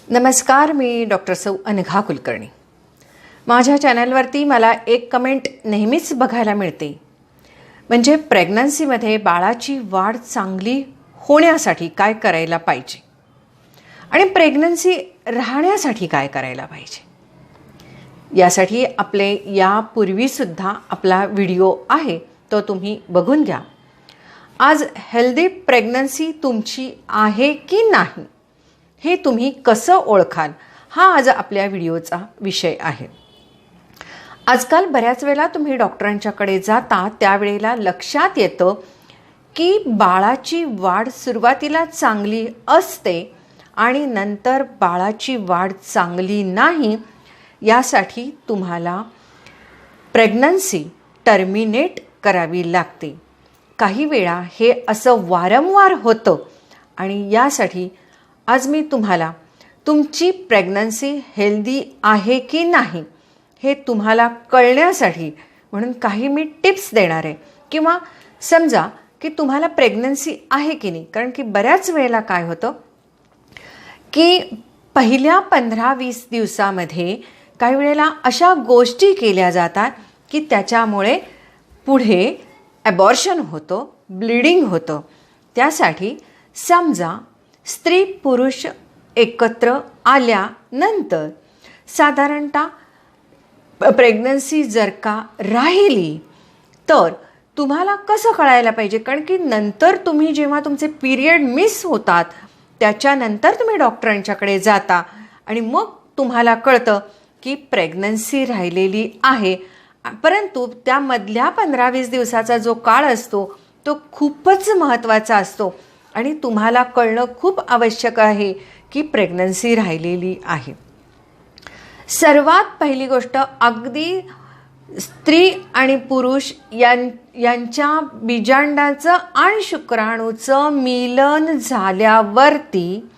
नमस्कार, मी डॉक्टर सौ अनघा कुलकर्णी. माझ्या चॅनलवरती मला एक कमेंट नेहमीच बघायला मिळते, म्हणजे प्रेग्नन्सीमध्ये बाळाची वाढ चांगली होण्यासाठी काय करायला पाहिजे आणि प्रेग्नन्सी राहण्यासाठी काय करायला पाहिजे. यासाठी आपले यापूर्वीसुद्धा आपला व्हिडिओ आहे, तो तुम्ही बघून घ्या. आज हेल्दी प्रेग्नन्सी तुमची आहे की नाही हे तुम्ही कसं ओळखाल, हा आज आपल्या व्हिडिओचा विषय आहे. आजकाल बऱ्याच वेळेला तुम्ही डॉक्टरांच्याकडे जाता त्यावेळेला लक्षात येतं की बाळाची वाढ सुरुवातीला चांगली असते आणि नंतर बाळाची वाढ चांगली नाही. यासाठी तुम्हाला प्रेग्नन्सी टर्मिनेट करावी लागते. काही वेळा हे असं वारंवार होतं आणि यासाठी आज मी तुम्हाला तुमची प्रेग्नन्सी हेल्दी आहे की नाही हे तुम्हाला कळण्यासाठी म्हणून काही मी टिप्स देणार आहे. किंवा समजा की तुम्हाला प्रेग्नन्सी आहे की नाही, कारण की बऱ्याच वेळेला काय होतं की पहिल्या 15-20 दिवसामध्ये काही वेळेला अशा गोष्टी केल्या जातात की त्याच्यामुळे पुढे ॲबॉर्शन होतं, ब्लिडिंग होतं. त्यासाठी समजा स्त्री पुरुष एकत्र आल्यानंतर साधारणतः प्रेग्नन्सी जर का राहिली तर तुम्हाला कसं कळायला पाहिजे, कारण की नंतर तुम्ही जेव्हा तुमचे पिरियड मिस होतात त्याच्यानंतर तुम्ही डॉक्टरांच्याकडे जाता आणि मग तुम्हाला कळतं की प्रेग्नन्सी राहिलेली आहे. परंतु त्यामधल्या 15-20 दिवसाचा जो काळ असतो तो खूपच महत्त्वाचा असतो आणि तुम्हाला कळणं खूप आवश्यक आहे की प्रेग्नन्सी राहिलेली आहे. सर्वात पहिली गोष्ट, अगदी स्त्री आणि पुरुष यांच्या बीजांडाचं आणि शुक्राणूचं मिलन झाल्यावरती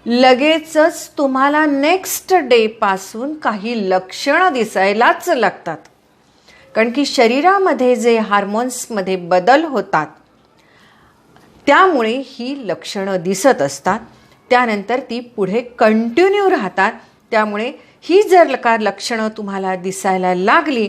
लगेचच तुम्हाला नेक्स्ट डेपासून काही लक्षणं दिसायलाच लागतात. कारण की शरीरामध्ये जे हार्मोन्समध्ये बदल होतात त्यामुळे ही लक्षणं दिसत असतात. त्यानंतर ती पुढे कंटिन्यू राहतात. त्यामुळे ही जर का लक्षणं तुम्हाला दिसायला लागली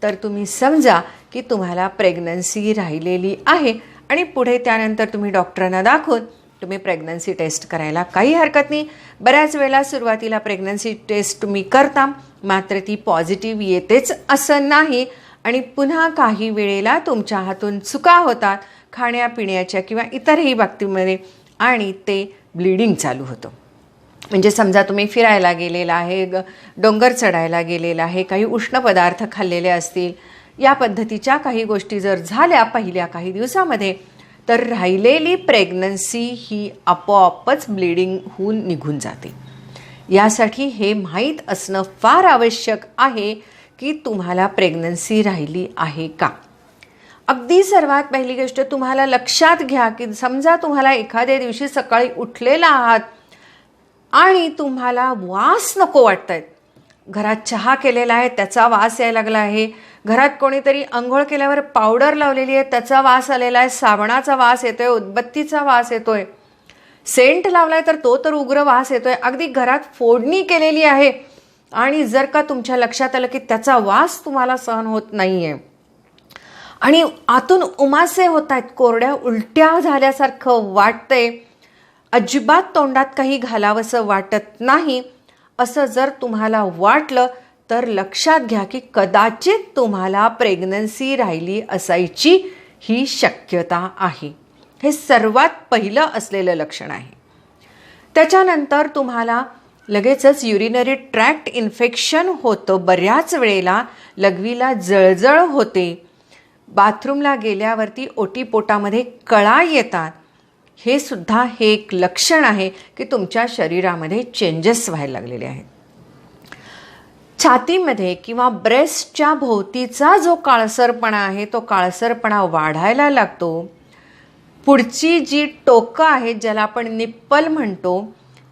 तर तुम्ही समजा की तुम्हाला प्रेग्नन्सी राहिलेली आहे आणि पुढे त्यानंतर तुम्ही डॉक्टरांना दाखवून तुम्ही प्रेग्नन्सी टेस्ट करायला काही हरकत नाही. बऱ्याच वेळेला सुरुवातीला प्रेग्नन्सी टेस्ट तुम्ही करता, मात्र ती पॉझिटिव्ह येतेच असं नाही आणि पुन्हा काही वेळेला तुमच्या हातून चुका होतात खाण्यापिण्याच्या किंवा इतरही बाबतीमध्ये आणि ते ब्लिडिंग चालू होतं. म्हणजे समजा तुम्ही फिरायला गेलेला आहे, डोंगर चढायला गेलेला आहे, काही उष्ण पदार्थ खाल्लेले असतील, या पद्धतीच्या काही गोष्टी जर झाल्या पहिल्या काही दिवसामध्ये तर राहिलेली प्रेग्नन्सी ही आपोआपच ब्लिडिंग होऊन निघून जाते. यासाठी हे माहीत असणं फार आवश्यक आहे की तुम्हाला प्रेग्नन्सी राहिली आहे का. अगदी सर्वात पहिली गोष्ट तुम्हाला लक्षात घ्या की समजा तुम्हाला एखाद्या दिवशी सकाळी उठलेला आहात आणि तुम्हाला वास नको वाटत आहेत. घरात चहा केलेला आहे त्याचा वास यायला लागला आहे, घरात कोणीतरी आंघोळ केल्यावर पावडर लावलेली आहे त्याचा वास आलेला आहे, साबणाचा वास येतोय, उदबत्तीचा वास येतोय, सेंट लावलाय तर तो तर उग्र वास येतोय, अगदी घरात फोडणी केलेली आहे आणि जर का तुमच्या लक्षात आलं की त्याचा वास तुम्हाला सहन होत नाही आहे आणि आतून उमासे होत आहेत, कोरड्या उलट्या झाल्यासारखं वाटतंय, अजिबात तोंडात काही घालावंसं वाटत नाही, असं जर तुम्हाला वाटलं तर लक्षात घ्या की कदाचित तुम्हाला प्रेग्नन्सी राहिली असायची ही शक्यता आहे. हे सर्वात पहिलं असलेलं लक्षण आहे. त्याच्यानंतर तुम्हाला लगेचच युरिनरी ट्रॅक्ट इन्फेक्शन होतं. बऱ्याच वेळेला लघवीला जळजळ होते, बाथरूमला गेल्यावरती ओटीपोटामध्ये कळा येतात. हे सुद्धा हे एक लक्षण आहे की तुमच्या शरीरामध्ये चेंजेस व्हायला लागलेले आहेत. छातीमध्ये किंवा ब्रेस्टच्या भोवतीचा जो काळसरपणा आहे तो काळसरपणा वाढायला लागतो. पुढची जी टोकं आहेत ज्याला आपण निप्पल म्हणतो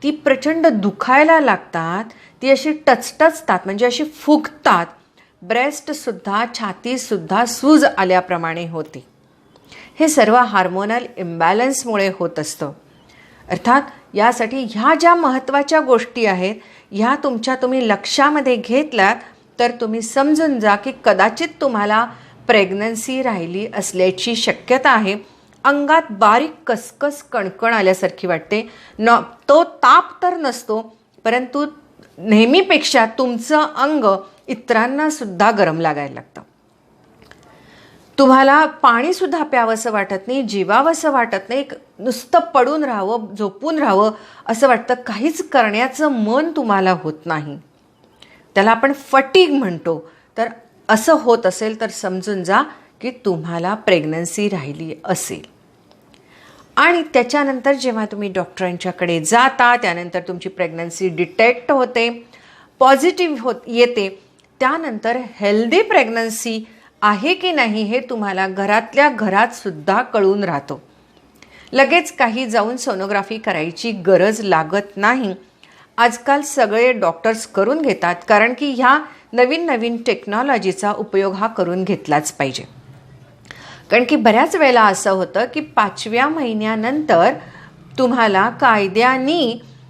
ती प्रचंड दुखायला लागतात, ती अशी टचटचतात म्हणजे अशी फुगतात. ब्रेस्टसुद्धा छातीसुद्धा सूज आल्याप्रमाणे होते. हे सर्व हार्मोनल इम्बॅलन्समुळे होत असतं. अर्थात यासाठी ह्या ज्या महत्त्वाच्या गोष्टी आहेत ह्या तुम्ही लक्षामध्ये घेतल्यात तर तुम्ही समजून जा की कदाचित तुम्हाला प्रेग्नन्सी राहिली असल्याची शक्यता आहे. अंगात बारीक कसकस कणकण आल्यासारखी वाटते. तो ताप तर नसतो, परंतु नेहमीपेक्षा तुमचं अंग इतरांना सुद्धा गरम लागायला लागतं. तुम्हाला पाणीसुद्धा प्यावंसं वाटत नाही, जीवावंसं वाटत नाही, नुसतं पडून राहावं, झोपून राहावं असं वाटतं. काहीच करण्याचं मन तुम्हाला होत नाही. त्याला आपण फटीग म्हणतो. तर असं होत असेल तर समजून जा की तुम्हाला प्रेग्नन्सी राहिली असेल. आणि त्याच्यानंतर जेव्हा तुम्ही डॉक्टरांच्याकडे जाता त्यानंतर तुमची प्रेग्नन्सी डिटेक्ट होते, पॉझिटिव्ह येते. त्यानंतर हेल्दी प्रेग्नन्सी आहे की नाही हे तुम्हाला घरातल्या घरात सुद्धा कळून राहतो. लगेच काही जाऊन सोनोग्राफी करायची गरज लागत नाही. आजकाल सगळे डॉक्टर्स करून घेतात, कारण की ह्या नवीन नवीन टेक्नॉलॉजीचा उपयोग हा करून घेतलाच पाहिजे. कारण की बऱ्याच वेळेला असं होतं की 5व्या महिन्यानंतर तुम्हाला कायद्याने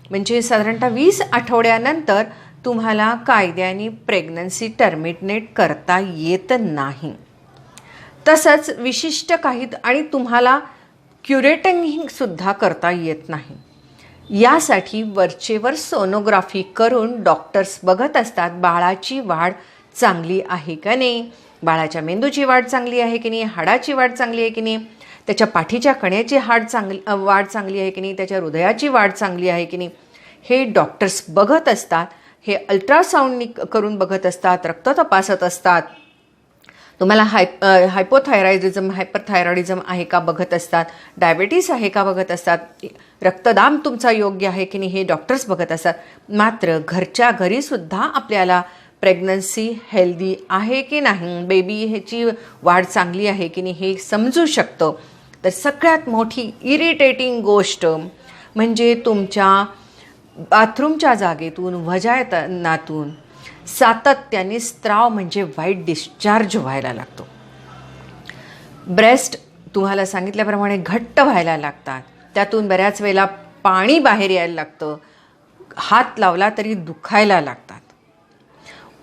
म्हणजे साधारणतः 20 आठवड्यानंतर तुम्हाला कायद्याने प्रेग्नन्सी टर्मिनेट करता येत नाही. तसंच विशिष्ट काही आणि तुम्हाला क्युरेटिंगसुद्धा करता येत नाही. यासाठी वरचेवर सोनोग्राफी करून डॉक्टर्स बघत असतात बाळाची वाढ चांगली आहे का नाही, बाळाच्या मेंदूची वाढ चांगली आहे की नाही, हाडाची वाढ चांगली आहे की नाही, त्याच्या पाठीच्या कण्याची वाढ चांगली आहे की नाही, त्याच्या हृदयाची वाढ चांगली आहे की नाही, हे डॉक्टर्स बघत असतात. हे अल्ट्रासाऊंडनी करून बघत असतात, रक्त तपासत असतात. तुम्हाला हायपोथायरॉइडिझम हायपरथायरॉइडिझम आहे का बघत असतात, डायबिटीस आहे का बघत असतात, रक्तदाब तुमचा योग्य आहे की नाही हे डॉक्टर्स बघत असतात. मात्र घरच्या घरीसुद्धा आपल्याला प्रेग्नन्सी हेल्दी आहे की नाही, बेबी ह्याची वाढ चांगली आहे की नाही हे समजू शकतं. तर सगळ्यात मोठी इरिटेटिंग गोष्ट म्हणजे तुमच्या बाथरूमच्या जागेतून वजायतनातून सातत्याने स्त्राव म्हणजे व्हाईट डिस्चार्ज व्हायला लागतो. ब्रेस्ट तुम्हाला सांगितल्याप्रमाणे घट्ट व्हायला लागतात, त्यातून बऱ्याच वेळेला पाणी बाहेर यायला लागतं, हात लावला तरी दुखायला लागतात,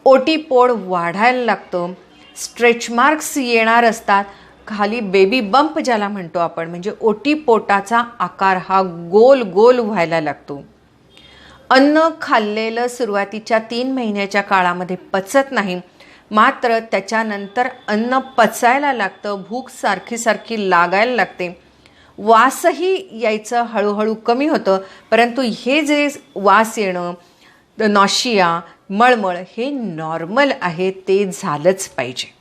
ओटीपोड वाढायला लागतं, स्ट्रेच मार्क्स येणार असतात, खाली बेबी बंप ज्याला म्हणतो आपण म्हणजे ओटीपोटाचा आकार हा गोल गोल व्हायला लागतो. अन्न खाल्लेलं सुरुवातीच्या 3 महिन्याच्या काळामध्ये पचत नाही, मात्र त्याच्यानंतर अन्न पचायला लागतं, भूक सारखी सारखी लागायला लागते, वासही यायचं हळूहळू कमी होतं. परंतु हे जे वास येणं, नॉशिया, मळमळ हे नॉर्मल आहे, ते झालंच पाहिजे.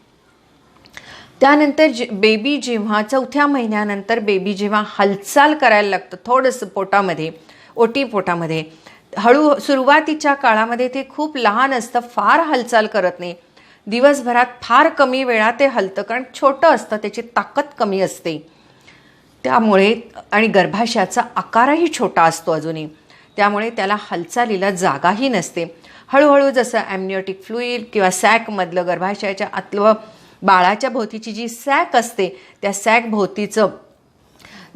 त्यानंतर बेबी जेव्हा 4थ्या महिन्यानंतर बेबी जेव्हा हालचाल करायला लागतं थोडंसं पोटामध्ये, ओटीपोटामध्ये, सुरुवातीच्या काळामध्ये ते खूप लहान असतं, फार हालचाल करत नाही, दिवसभरात फार कमी वेळा ते हलतं, कारण छोटं असतं, त्याची ताकद कमी असते. त्यामुळे आणि गर्भाशयाचा आकारही छोटा असतो अजूनही, त्यामुळे त्याला हालचालीला जागाही नसते. हळूहळू जसं ॲमनिओटिक फ्लुइड किंवा सॅकमधलं गर्भाशयाच्या आतलं बाळाच्या भोवतीची जी सॅक असते त्या सॅक भोवतीचं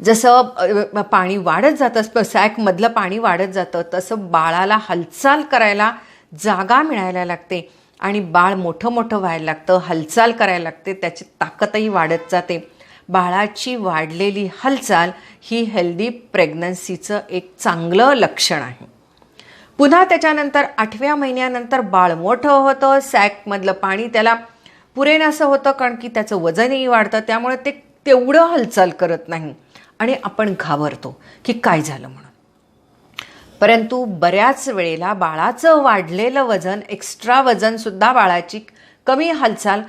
जसं पाणी वाढत जातं, सॅकमधलं पाणी वाढत जातं, तसं बाळाला हालचाल करायला जागा मिळायला लागते आणि बाळ मोठं मोठं व्हायला लागतं, हालचाल करायला लागते, त्याची ताकदही वाढत जाते. बाळाची वाढलेली हालचाल ही हेल्दी प्रेग्नन्सीचं एक चांगलं लक्षण आहे. पुन्हा त्याच्यानंतर 8व्या महिन्यानंतर बाळ मोठं होतं, सॅकमधलं पाणी त्याला पुरेनासं होतं, कारण की त्याचं वजनही वाढतं, त्यामुळे ते तेवढं हालचाल करत नाही आणि आपण घाबरतो की काय झालं म्हणून. परंतु बऱ्याच वेळेला बाळाचं वाढलेलं वजन, एक्स्ट्रा वजनसुद्धा बाळाची कमी हालचाल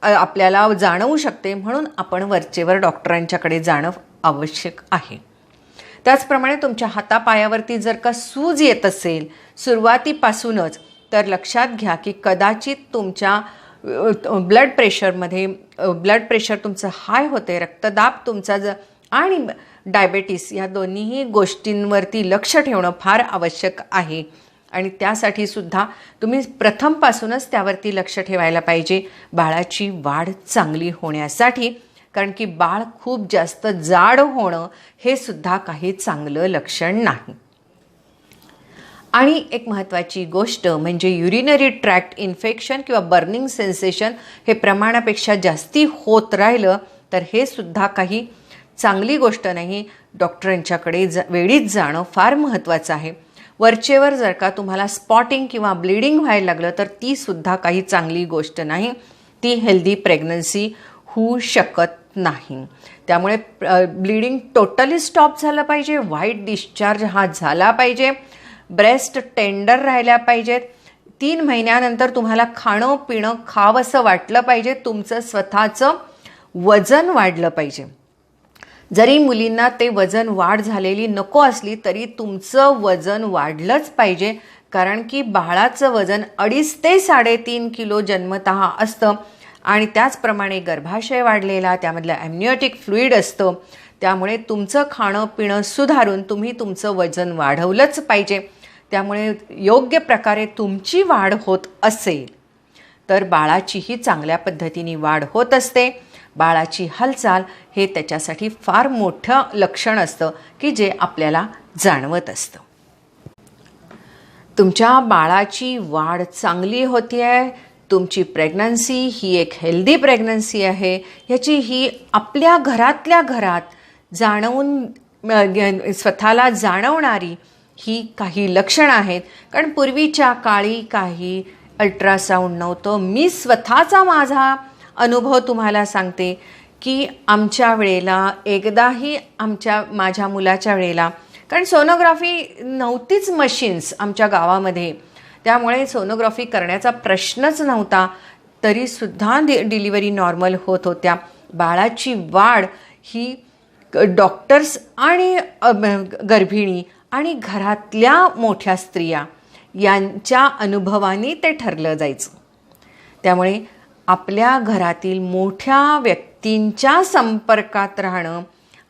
आपल्याला जाणवू शकते, म्हणून आपण वरचेवर डॉक्टरांच्याकडे जाणं आवश्यक आहे. त्याचप्रमाणे तुमच्या हातापायावरती जर का सूज येत असेल सुरुवातीपासूनच, तर लक्षात घ्या की कदाचित तुमच्या ब्लड प्रेशर तुमचं हाय होते, रक्तदाब तुमचा आणि डायबेटीस या दोन्हीही गोष्टींवरती लक्ष ठेवणं फार आवश्यक आहे. आणि त्यासाठी सुद्धा तुम्ही प्रथमपासूनच त्यावरती लक्ष ठेवायला पाहिजे. बाळाची वाढ चांगली होण्यासाठी कारण की बाळ खूप जास्त जाड होणं हे सुद्धा काही चांगलं लक्षण नाही. आणि एक महत्त्वाची गोष्ट म्हणजे युरिनरी ट्रॅक्ट इन्फेक्शन किंवा बर्निंग सेन्सेशन हे प्रमाणापेक्षा जास्ती होत राहिलं तर हे सुद्धा काही चांगली गोष्ट नाही. डॉक्टरांच्याकडे वेळीच जाणं फार महत्त्वाचं आहे. वरचेवर जर का तुम्हाला स्पॉटिंग किंवा ब्लिडिंग व्हायला लागलं तर ती सुद्धा काही चांगली गोष्ट नाही. ती हेल्दी प्रेग्नन्सी होऊ शकत नाही. त्यामुळे ब्लिडिंग टोटली स्टॉप झालं पाहिजे. व्हाईट डिस्चार्ज हा झाला पाहिजे. ब्रेस्ट टेंडर राहिल्या पाहिजेत. 3 महिन्यानंतर तुम्हाला खाणं पिणं खावंसं वाटलं पाहिजे. तुमचं स्वतःचं वजन वाढलं पाहिजे. जरी मुलींना ते वजन वाढ झालेली नको असली तरी तुमचं वजन वाढलंच पाहिजे. कारण की बाळाचं वजन 2.5 ते 3.5 किलो जन्मतः असतं आणि त्याचप्रमाणे गर्भाशय वाढलेला त्यामधलं ॲम्निओटिक फ्लुइड असतं. त्यामुळे तुमचं खाणं पिणं सुधारून तुम्ही तुमचं वजन वाढवलंच पाहिजे. त्यामुळे योग्य प्रकारे तुमची वाढ होत असेल तर बाळाचीही चांगल्या पद्धतीने वाढ होत असते. बाळाची हालचाल हे त्याच्यासाठी फार मोठं लक्षण असतं की जे आपल्याला जाणवत असतं. तुमच्या बाळाची वाढ चांगली होती आहे. तुमची प्रेग्नन्सी ही एक हेल्दी प्रेग्नन्सी आहे. ह्याची ही आपल्या घरातल्या घरात जाणवून स्वतःला जाणवणारी ही काही लक्षणं आहेत. कारण पूर्वीच्या काळी काही अल्ट्रासाऊंड नव्हतं. मी स्वतःचा माझा अनुभव तुम्हाला सांगते की आमच्या वेळेला एकदाही माझ्या मुलाच्या वेळेला, कारण सोनोग्राफी नव्हतीच मशीन्स आमच्या गावामध्ये, त्यामुळे सोनोग्राफी करण्याचा प्रश्नच नव्हता. तरीसुद्धा डिलिव्हरी नॉर्मल होत होत्या. बाळाची वाढ ही डॉक्टर्स आणि गर्भिणी आणि घरातल्या मोठ्या स्त्रिया यांच्या अनुभवाने ते ठरलं जायचं. त्यामुळे आपल्या घरातील मोठ्या व्यक्तींच्या संपर्कात राहणं,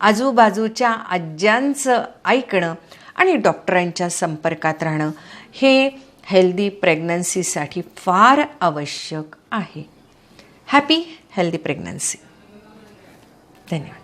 आजूबाजूच्या आज्यांचं ऐकणं आणि डॉक्टरांच्या संपर्कात राहणं हे हेल्दी प्रेग्नन्सीसाठी फार आवश्यक आहे. Happy healthy pregnancy. धन्यवाद.